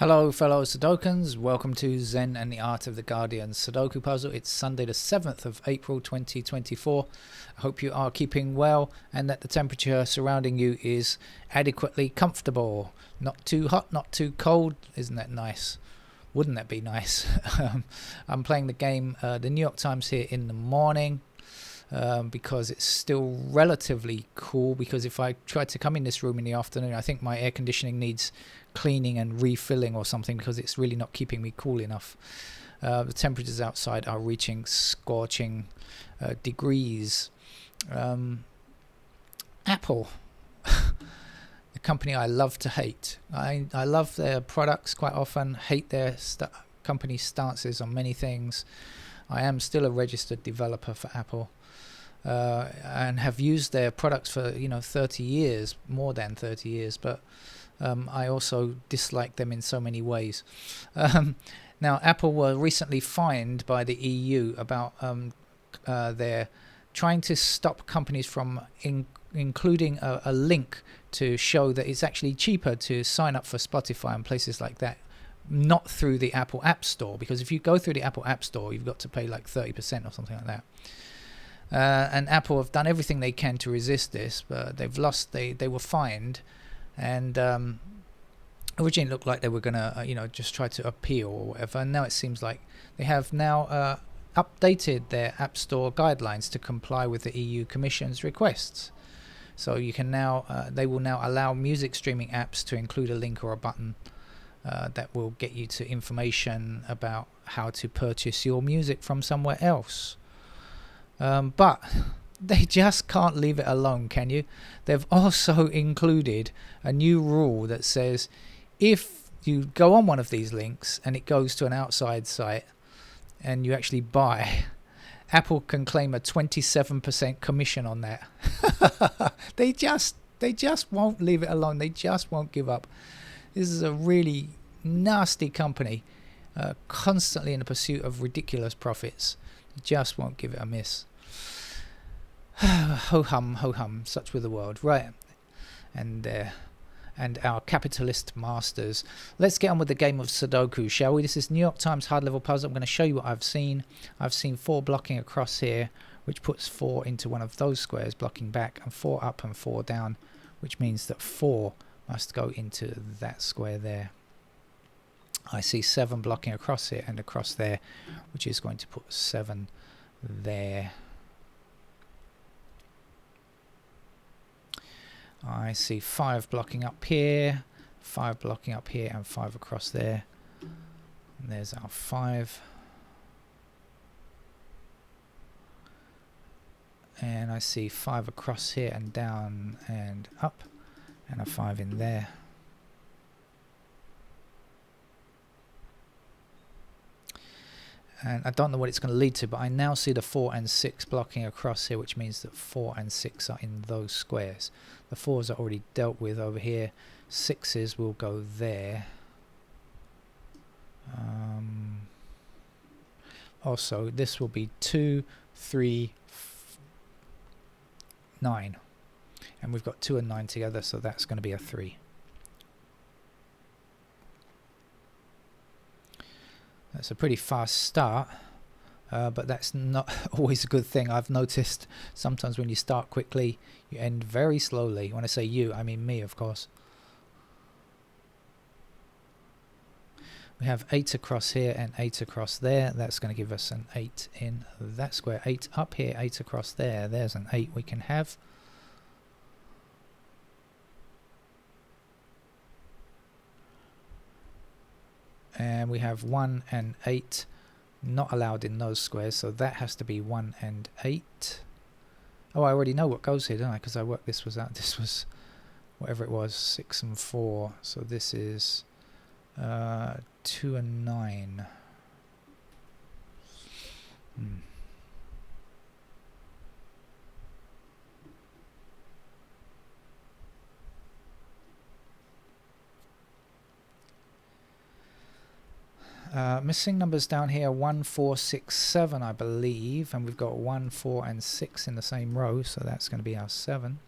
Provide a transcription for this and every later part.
Hello fellow Sudokans, welcome to Zen and the Art of the Guardian Sudoku puzzle. It's Sunday the 7th of April 2024. I hope you are keeping well and that the temperature surrounding you is adequately comfortable. Not too hot, not too cold. Isn't that nice? Wouldn't that be nice? I'm playing the game, the New York Times here in the morning. Because it's still relatively cool, because if I try to come in this room in the afternoon, I think my air conditioning needs cleaning and refilling or something, because it's really not keeping me cool enough. The temperatures outside are reaching scorching degrees. Apple, the company I love to hate. I love their products quite often, hate their company stances on many things. I am still a registered developer for Apple. And have used their products for 30 years, more than 30 years, but I also dislike them in so many ways. Now, Apple were recently fined by the EU about their trying to stop companies from including a link to show that it's actually cheaper to sign up for Spotify and places like that, not through the Apple App Store, because if you go through the Apple App Store, you've got to pay like 30% or something like that. And Apple have done everything they can to resist this, but they've lost. They were fined, and originally it looked like they were gonna just try to appeal or whatever. And now it seems like they have now updated their App Store guidelines to comply with the EU Commission's requests. So you can now they will now allow music streaming apps to include a link or a button that will get you to information about how to purchase your music from somewhere else. But they just can't leave it alone, can you? They've also included a new rule that says if you go on one of these links and it goes to an outside site and you actually buy, Apple can claim a 27% commission on that. They just won't leave it alone. They just won't give up. This is a really nasty company, constantly in the pursuit of ridiculous profits. Just won't give it a miss. Ho hum, such with the world, right? And our capitalist masters. Let's get on with the game of Sudoku, shall we? This is New York Times hard level puzzle. I'm going to show you what I've seen. I've seen 4 blocking across here, which puts 4 into one of those squares, blocking back, and 4 up and 4 down, which means that 4 must go into that square there. I see 7 blocking across here and across there, which is going to put 7 there. I see 5 blocking up here, 5 blocking up here, and 5 across there. And there's our 5. And I see 5 across here and down and up, and a 5 in there. And I don't know what it's going to lead to, but I now see the 4 and 6 blocking across here, which means that 4 and 6 are in those squares. The 4s are already dealt with over here. 6s will go there. Also, this will be 2, 3, 9. And we've got 2 and 9 together, so that's going to be a 3. That's a pretty fast start, but that's not always a good thing. I've noticed sometimes when you start quickly, you end very slowly. When I say you, I mean me, of course. We have 8 across here and 8 across there. That's going to give us an 8 in that square. 8 up here, 8 across there. There's an 8 we can have. And we have 1 and 8 not allowed in those squares, so that has to be 1 and 8. Oh, I already know what goes here, don't I? Because I worked this was out. This was whatever it was, 6 and 4. So this is 2 and 9. Missing numbers down here, 1, 4, 6, 7, I believe, and we've got 1, 4, and 6 in the same row, so that's going to be our 7.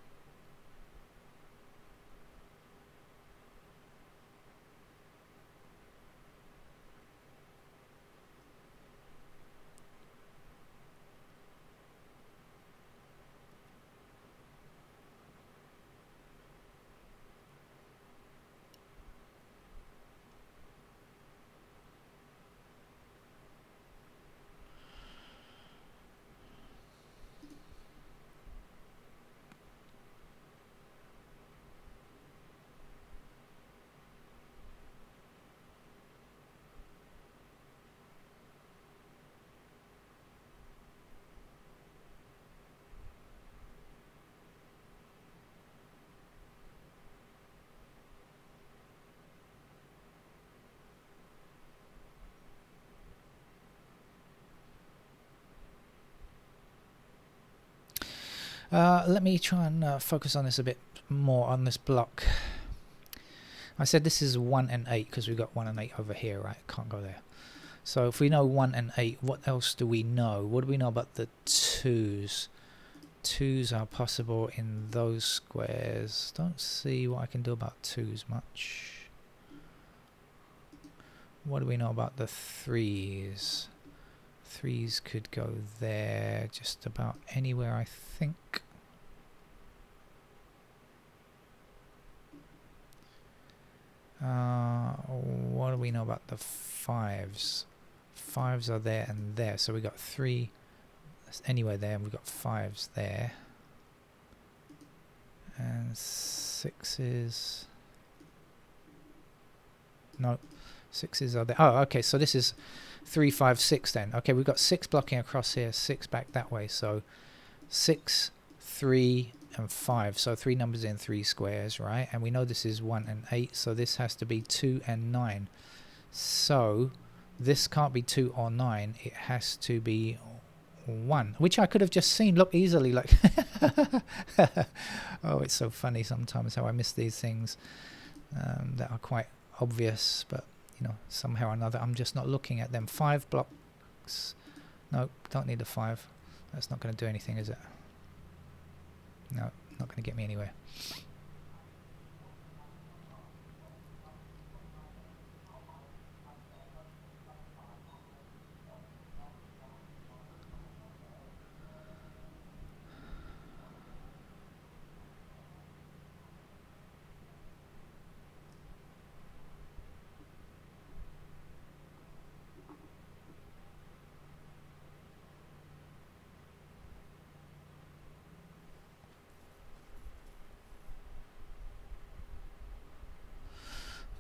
Let me try and focus on this a bit more on this block. I said this is 1 and 8 because we've got 1 and 8 over here, right? Can't go there. So if we know 1 and 8, what else do we know? What do we know about the 2s? 2s are possible in those squares. Don't see what I can do about 2s much. What do we know about the 3s? 3s could go there, just about anywhere, I think. What do we know about the 5s? 5s are there and there, so we got 3 anywhere there, and we've got 5s there. And 6s. No, 6s are there. Oh, okay, so this is 3, 5, 6 then. Okay, we've got 6 blocking across here, 6 back that way. So 6, 3, and 5. So 3 numbers in 3 squares, right? And we know this is 1 and 8, so this has to be 2 and 9. So this can't be 2 or 9. It has to be 1, which I could have just seen, look, easily, like oh, it's so funny sometimes how I miss these things that are quite obvious, but you know, somehow or another I'm just not looking at them. 5 blocks, no, don't need the 5. That's not going to do anything, is it? No, not going to get me anywhere.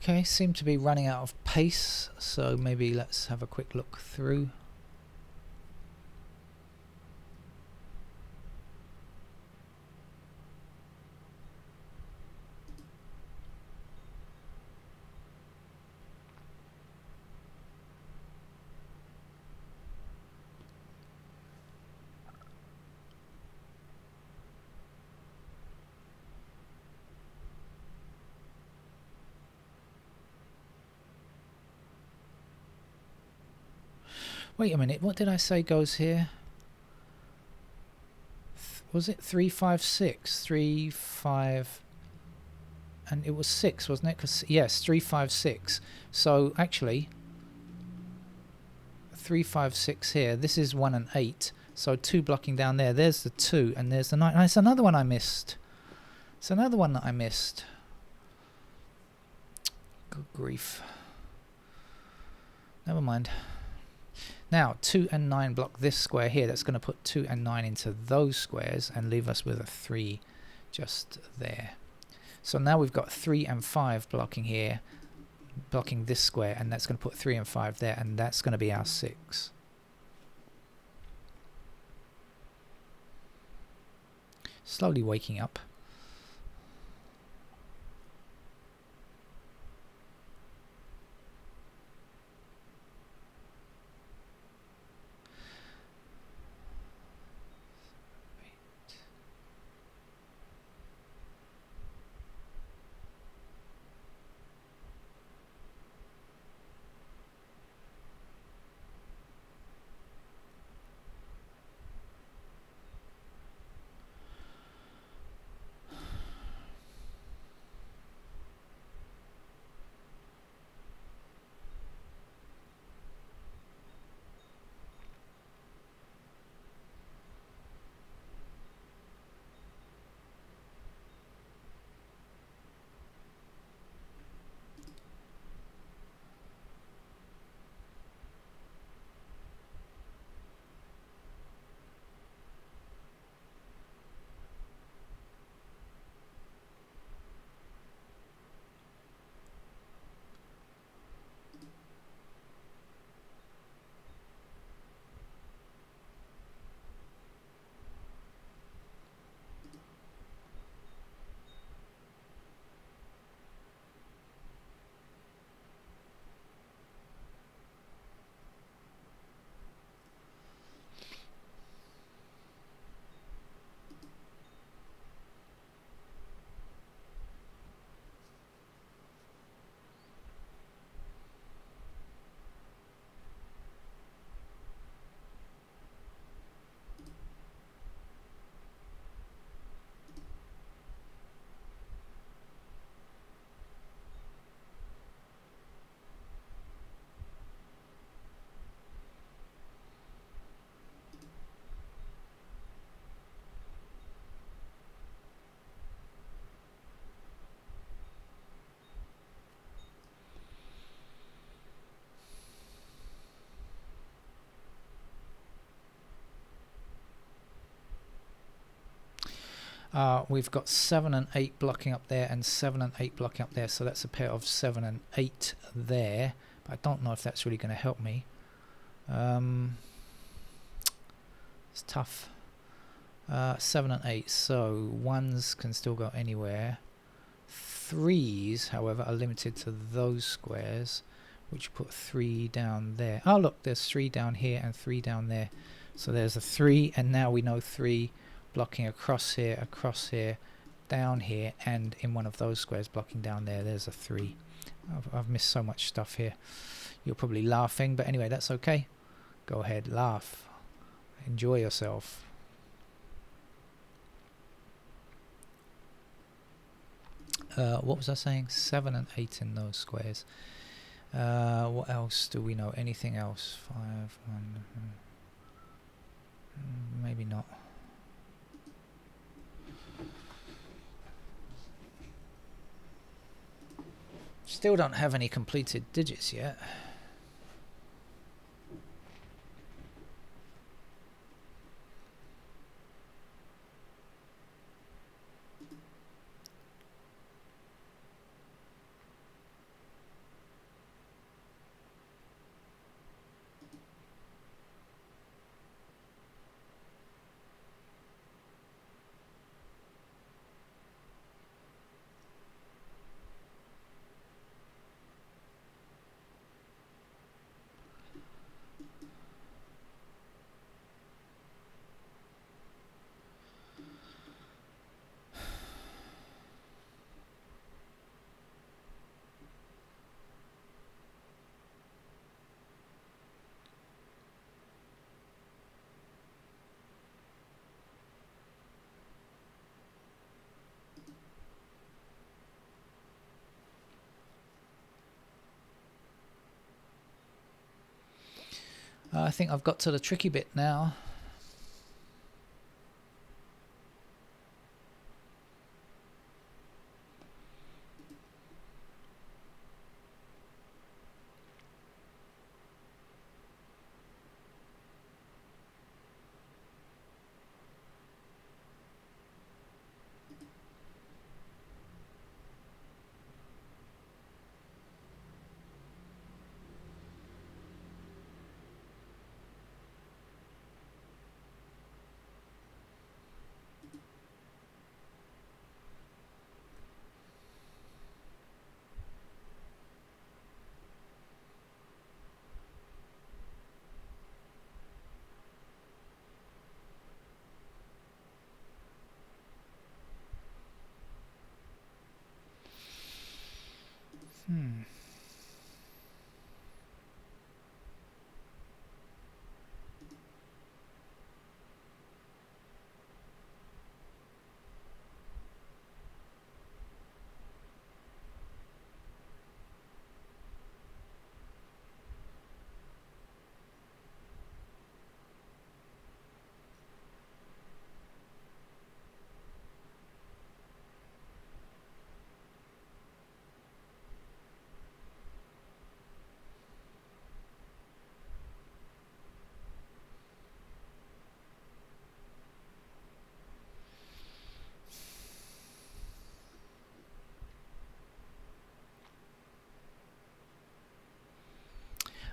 Okay, seem to be running out of pace, so maybe let's have a quick look through. Wait a minute, what did I say goes here? Was it 3, 5, 6? 3, 5, and it was 6, wasn't it? 'Cause yes, 3, 5, 6. So actually 3, 5, 6 here. This is 1 and 8. So 2 blocking down there. There's the 2 and there's the 9. And it's another one I missed. It's another one that I missed. Good grief. Never mind. Now 2 and 9 block this square here. That's going to put 2 and 9 into those squares and leave us with a 3 just there. So now we've got 3 and 5 blocking here, blocking this square, and that's going to put 3 and 5 there, and that's going to be our 6. Slowly waking up. We've got 7 and 8 blocking up there and 7 and 8 blocking up there, so that's a pair of 7 and 8 there, but I don't know if that's really going to help me. It's tough. 7 and 8, so 1s can still go anywhere. 3s, however, are limited to those squares, which put 3 down there. Oh look, there's 3 down here and 3 down there, so there's a 3, and now we know 3 blocking across here, down here, and in one of those squares blocking down there, there's a 3. I've missed so much stuff here. You're probably laughing, but anyway, that's okay. Go ahead, laugh. Enjoy yourself. What was I saying? 7 and 8 in those squares. What else do we know? Anything else? 5, 1, maybe not. Still don't have any completed digits yet. I think I've got to the tricky bit now.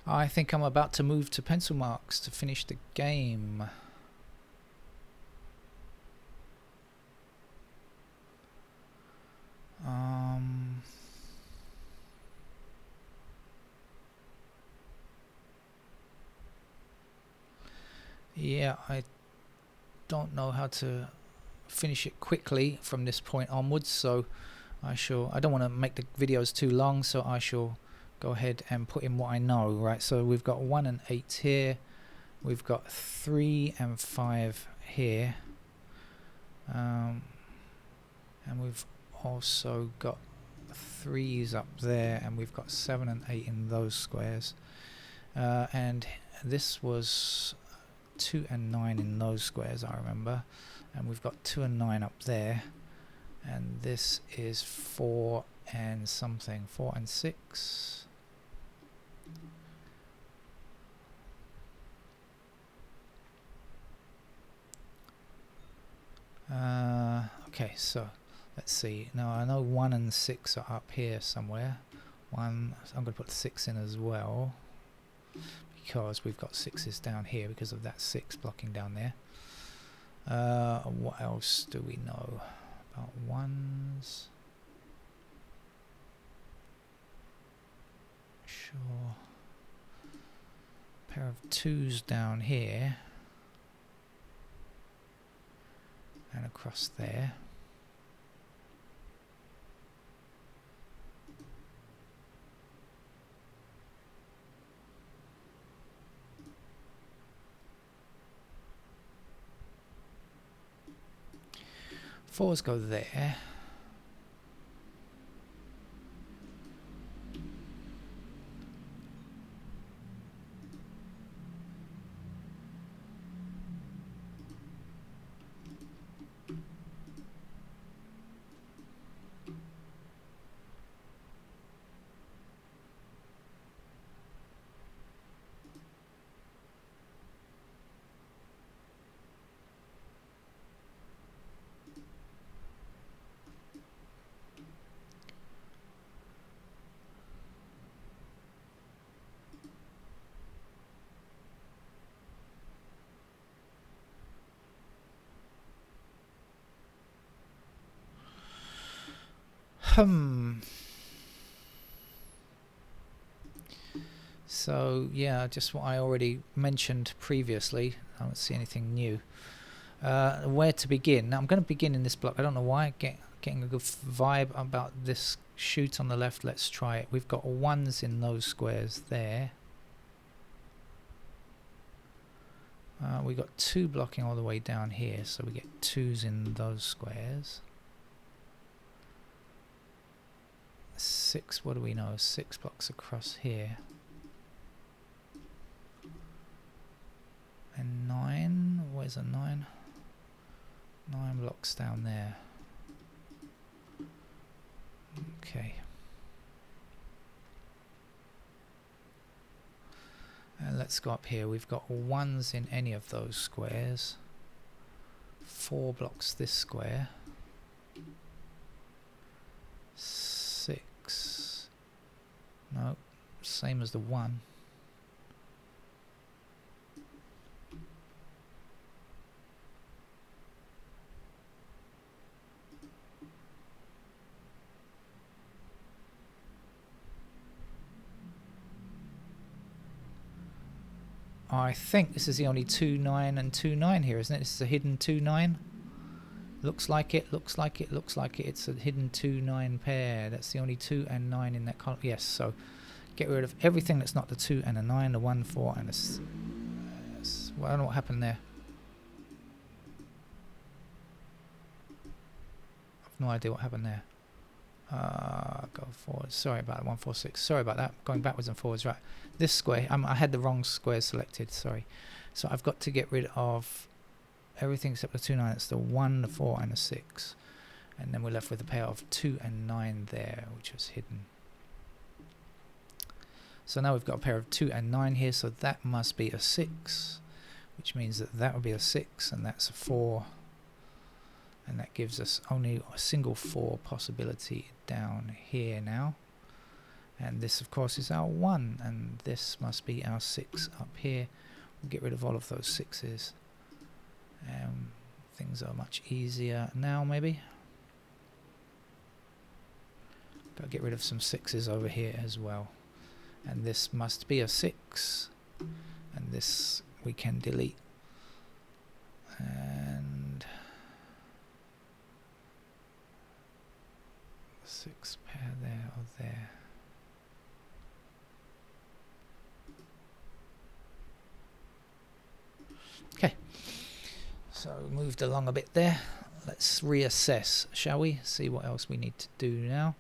I think I'm about to move to pencil marks to finish the game. Yeah, I don't know how to finish it quickly from this point onwards, so I don't want to make the videos too long, so I shall go ahead and put in what I know. Right, so we've got 1 and 8 here, we've got 3 and 5 here, and we've also got 3s up there, and we've got 7 and 8 in those squares, and this was 2 and 9 in those squares, I remember, and we've got 2 and 9 up there, and this is 4 and something, 4 and 6. Okay, so let's see. Now I know 1 and 6 are up here somewhere. 1, so I'm going to put 6 in as well, because we've got 6s down here because of that 6 blocking down there. What else do we know about 1s? Sure. Pair of 2s down here and across there. Fours go there. So yeah, just what I already mentioned previously. I don't see anything new. Where to begin? Now I'm going to begin in this block. I don't know why. Getting a good vibe about this shoot on the left. Let's try it. We've got 1s in those squares there. We got 2 blocking all the way down here, so we get 2s in those squares. 6, what do we know? 6 blocks across here. And 9, where's a 9? 9 blocks down there. Okay. And let's go up here. We've got 1s in any of those squares. 4 blocks this square. 6. No, same as the 1. I think this is the only 2, 9 and 2, 9 here, isn't it? This is a hidden 2, 9. Looks like it, looks like it, looks like it. It's a hidden 2, 9 pair. That's the only 2 and 9 in that column. Yes, so get rid of everything that's not the 2 and a 9, the 1, 4 and a... well, I don't know what happened there. I've no idea what happened there. Go forward. Sorry about that. 1, 4, 6. Sorry about that. Going backwards and forwards. Right. This square. I had the wrong square selected. Sorry. So I've got to get rid of everything except the 2, 9. It's the 1, the 4, and the 6. And then we're left with a pair of 2 and 9 there, which was hidden. So now we've got a pair of 2 and 9 here. So that must be a 6, which means that that would be a 6, and that's a 4. And that gives us only a single 4 possibility down here now. And this, of course, is our 1. And this must be our 6 up here. We'll get rid of all of those 6s. Things are much easier now, maybe. Got to get rid of some 6s over here as well. And this must be a 6. And this we can delete. And... 6 pair there or there. Okay, so moved along a bit there. Let's reassess, shall we? See what else we need to do now.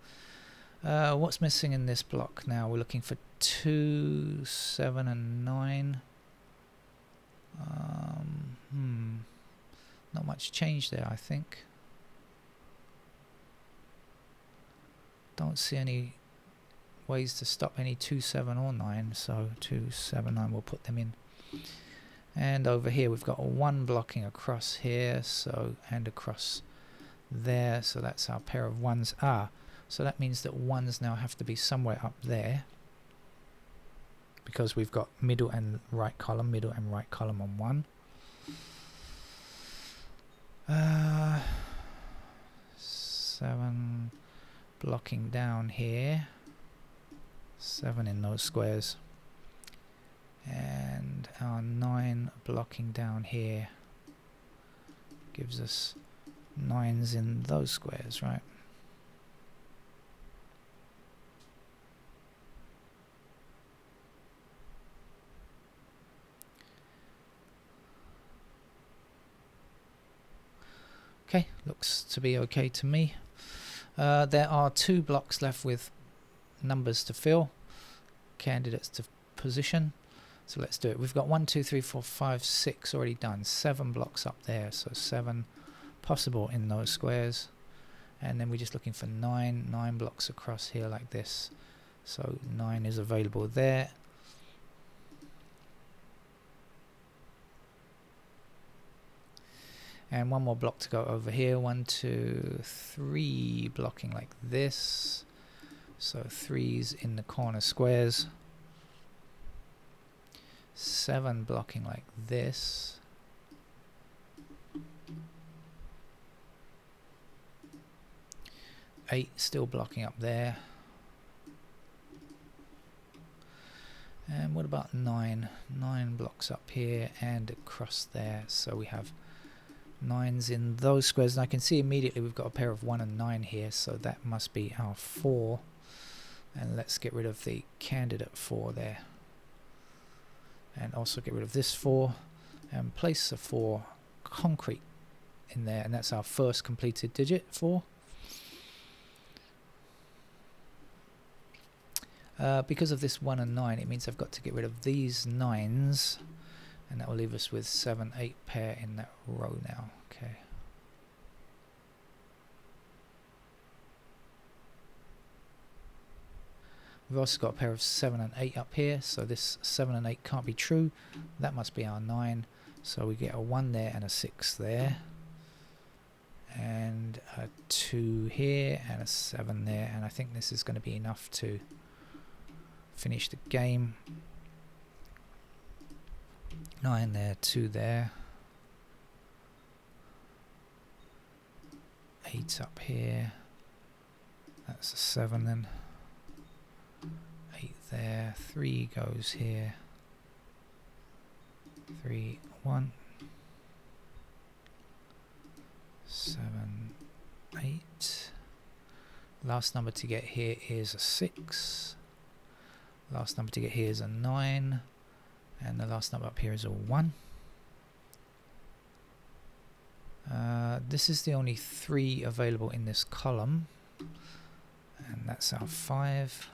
What's missing in this block now? We're looking for 2, 7 and 9. Not much change there, I think. Don't see any ways to stop any 2, 7 or 9, so 2, 7, 9, we'll put them in. And over here we've got a 1 blocking across here, so, and across there, so that's our pair of 1s. So that means that 1s now have to be somewhere up there, because we've got middle and right column on 1. 7 blocking down here, 7 in those squares, and our 9 blocking down here gives us 9s in those squares, right? Okay, looks to be okay to me. There are 2 blocks left with numbers to fill, candidates to position. So let's do it. We've got 1, 2, 3, 4, 5, 6 already done. 7 blocks up there, so 7 possible in those squares. And then we're just looking for 9 blocks across here like this. So 9 is available there. And 1 more block to go over here. 1, 2, 3 blocking like this. So 3's in the corner squares. 7 blocking like this. 8 still blocking up there. And what about 9? 9 blocks up here and across there. So we have 9's in those squares, and I can see immediately we've got a pair of 1 and 9 here, so that must be our 4. And let's get rid of the candidate 4 there, and also get rid of this 4 and place a 4 concrete in there, and that's our first completed digit, 4. Because of this 1 and 9, it means I've got to get rid of these 9's, and that will leave us with 7, 8 pair in that row now. Okay. We've also got a pair of 7 and 8 up here, so this 7 and 8 can't be true. That must be our 9. So we get a 1 there and a 6 there, and a 2 here and a 7 there, and I think this is going to be enough to finish the game. 9 there, 2 there, 8 up here, that's a 7 then, 8 there, 3 goes here, 3, 1, 7, 8, last number to get here is a 6, last number to get here is a 9, and the last number up here is a 1. This is the only 3 available in this column, and that's our 5,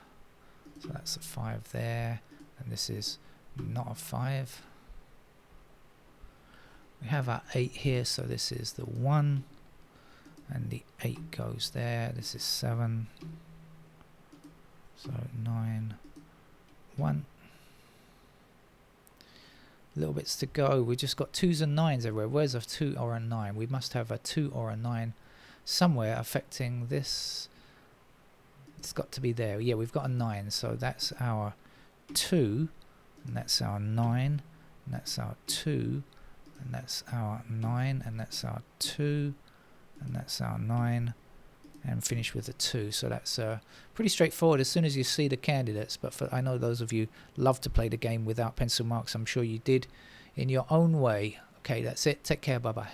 so that's a 5 there, and this is not a 5. We have our 8 here, so this is the 1, and the 8 goes there. This is 7, so 9, 1. Little bits to go. We just got 2's and 9's everywhere. Where's a 2 or a 9? We must have a 2 or a 9 somewhere affecting this. It's got to be there. Yeah, we've got a 9, so that's our 2, and that's our 9, and that's our 2, and that's our 9, and that's our 2, and that's our 9, and finish with a 2. So that's pretty straightforward as soon as you see the candidates, but I know those of you love to play the game without pencil marks. I'm sure you did in your own way. Okay, that's it. Take care. Bye-bye.